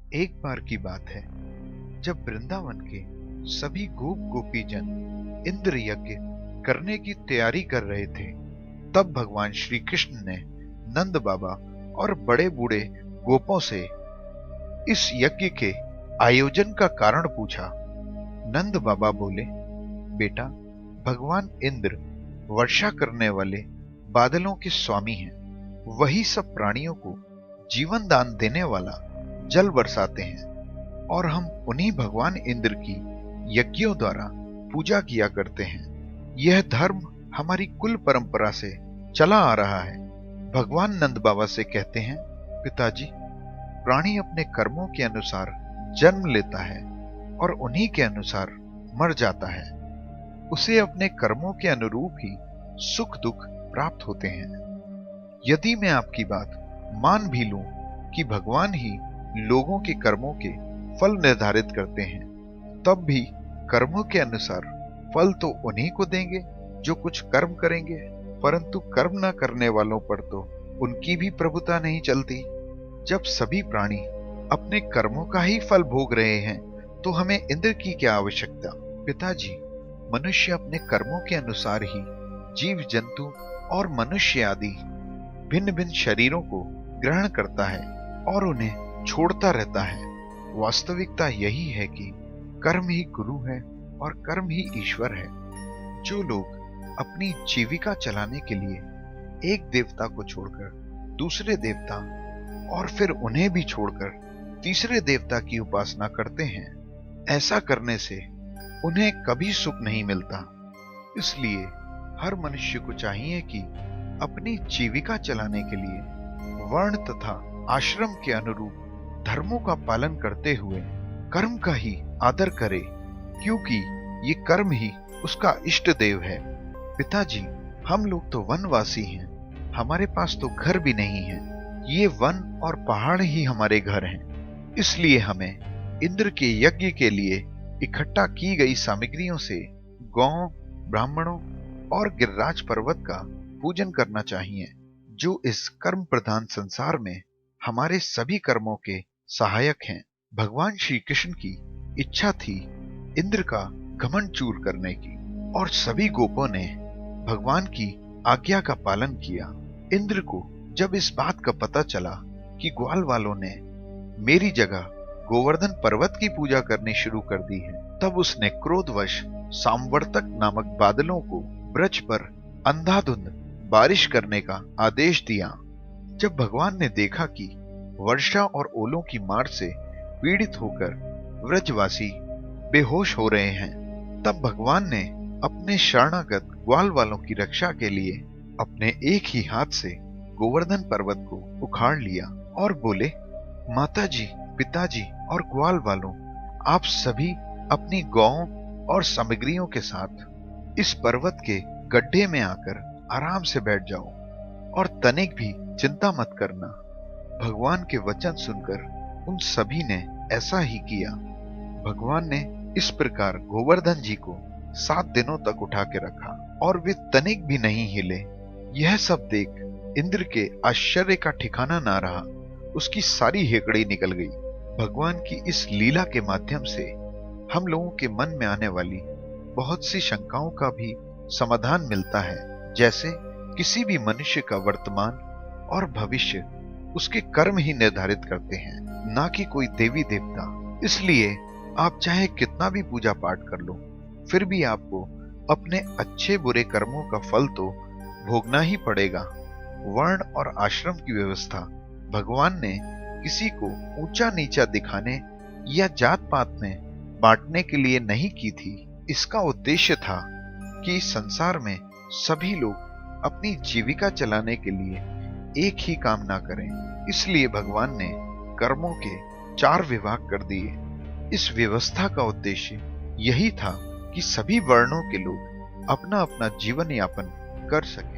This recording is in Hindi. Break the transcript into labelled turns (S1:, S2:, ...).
S1: एक बार की बात है, जब वृंदावन के सभी गोप गोपी जन इंद्र यज्ञ करने की तैयारी कर रहे थे, तब भगवान श्री कृष्ण ने नंद बाबा और बड़े बूढ़े गोपों से इस यज्ञ के आयोजन का कारण पूछा। नंद बाबा बोले, बेटा, भगवान इंद्र वर्षा करने वाले बादलों के स्वामी हैं। वही सब प्राणियों को जीवन दान देने वाला जल बरसाते हैं और हम उन्हीं भगवान इंद्र की यज्ञों द्वारा पूजा किया करते हैं। यह धर्म हमारी कुल परंपरा से चला आ रहा है। भगवान नंद बाबा से कहते हैं, पिताजी, प्राणी अपने कर्मों के अनुसार जन्म लेता है और उन्हीं के अनुसार मर जाता है। उसे अपने कर्मों के अनुरूप ही सुख दुख प्राप्त होते हैं। यदि मैं आपकी बात मान भी लूं कि भगवान ही लोगों के कर्मों के फल निर्धारित करते हैं, तब भी कर्मों के अनुसार फल तो उन्हीं को देंगे जो कुछ कर्म करेंगे, परंतु कर्म न करने वालों पर तो उनकी भी प्रभुता नहीं चलती। जब सभी प्राणी अपने कर्मों का ही फल भोग रहे हैं, तो हमें इंद्र की क्या आवश्यकता। पिताजी, मनुष्य अपने कर्मों के अनुसार ही जीव जंतु और मनुष्य आदि भिन्न भिन्न शरीरों को ग्रहण करता है और उन्हें छोड़ता रहता है। वास्तविकता यही है कि कर्म ही गुरु है और कर्म ही ईश्वर है। जो लोग अपनी जीविका चलाने के लिए एक देवता को छोड़कर दूसरे देवता और फिर उन्हें भी छोड़कर तीसरे देवता की उपासना करते हैं, ऐसा करने से उन्हें कभी सुख नहीं मिलता। इसलिए हर मनुष्य को चाहिए कि अपनी जीविका चलाने के लिए वर्ण तथा आश्रम के अनुरूप धर्मों का पालन करते हुए कर्म का ही आदर करे, क्योंकि ये कर्म ही उसका इष्ट देव है। पिताजी, हम लोग तो वनवासी हैं, हमारे पास तो घर भी नहीं है। ये वन और पहाड़ ही हमारे घर हैं। इसलिए हमें इंद्र के यज्ञ के लिए इकट्ठा की गई सामग्रियों से गौ, ब्राह्मणों और गिरिराज पर्वत का पूजन करना चाहिए, जो इस कर्म प्रधान संसार में हमारे सभी कर्मों के सहायक हैं। भगवान श्री कृष्ण की इच्छा थी इंद्र का घमंड चूर करने की, और सभी गोपों ने भगवान की आज्ञा का पालन किया। इंद्र को जब इस बात का पता चला कि ग्वाल वालों ने मेरी जगह गोवर्धन पर्वत की पूजा करनी शुरू कर दी है, तब उसने क्रोधवश सामवर्तक नामक बादलों को ब्रज पर अंधाधुंध बारिश करने का आदेश दिया। जब भगवान ने देखा कि वर्षा और ओलों की मार से पीड़ित होकर व्रजवासी बेहोश हो रहे हैं, तब भगवान ने अपने शरणागत ग्वाल वालों की रक्षा के लिए अपने एक ही हाथ से गोवर्धन पर्वत को उखाड़ लिया और बोले, माताजी, पिताजी और ग्वाल वालों, आप सभी अपनी गौओं और सामग्रियों के साथ इस पर्वत के गड्ढे में आकर आराम से बैठ जाओ और तनिक भी चिंता मत करना। भगवान के वचन सुनकर उन सभी ने ऐसा ही किया। भगवान ने इस प्रकार गोवर्धन जी को 7 दिनों तक उठा के रखा और वे तनिक भी नहीं हिले। यह सब देख इंद्र के आश्चर्य का ठिकाना ना रहा। उसकी सारी हेकड़ी निकल गई। भगवान की इस लीला के माध्यम से हम लोगों के मन में आने वाली बहुत सी शंकाओं का भी समाधान मिलता है। जैसे किसी भी मनुष्य का वर्तमान और भविष्य उसके कर्म ही निर्धारित करते हैं, ना कि कोई देवी देवता। इसलिए आप चाहे कितना भी पूजा पाठ कर लो, फिर भी आपको अपने अच्छे बुरे कर्मों का फल तो भोगना ही पड़ेगा। वर्ण और आश्रम की व्यवस्था भगवान ने किसी को ऊंचा नीचा दिखाने या जात पात में बांटने के लिए नहीं की थी। इसका उद्देश्य था कि संसार में सभी लोग अपनी जीविका चलाने के लिए एक ही काम ना करें। इसलिए भगवान ने कर्मों के 4 विभाग कर दिए। इस व्यवस्था का उद्देश्य यही था कि सभी वर्णों के लोग अपना अपना जीवन यापन कर सकें।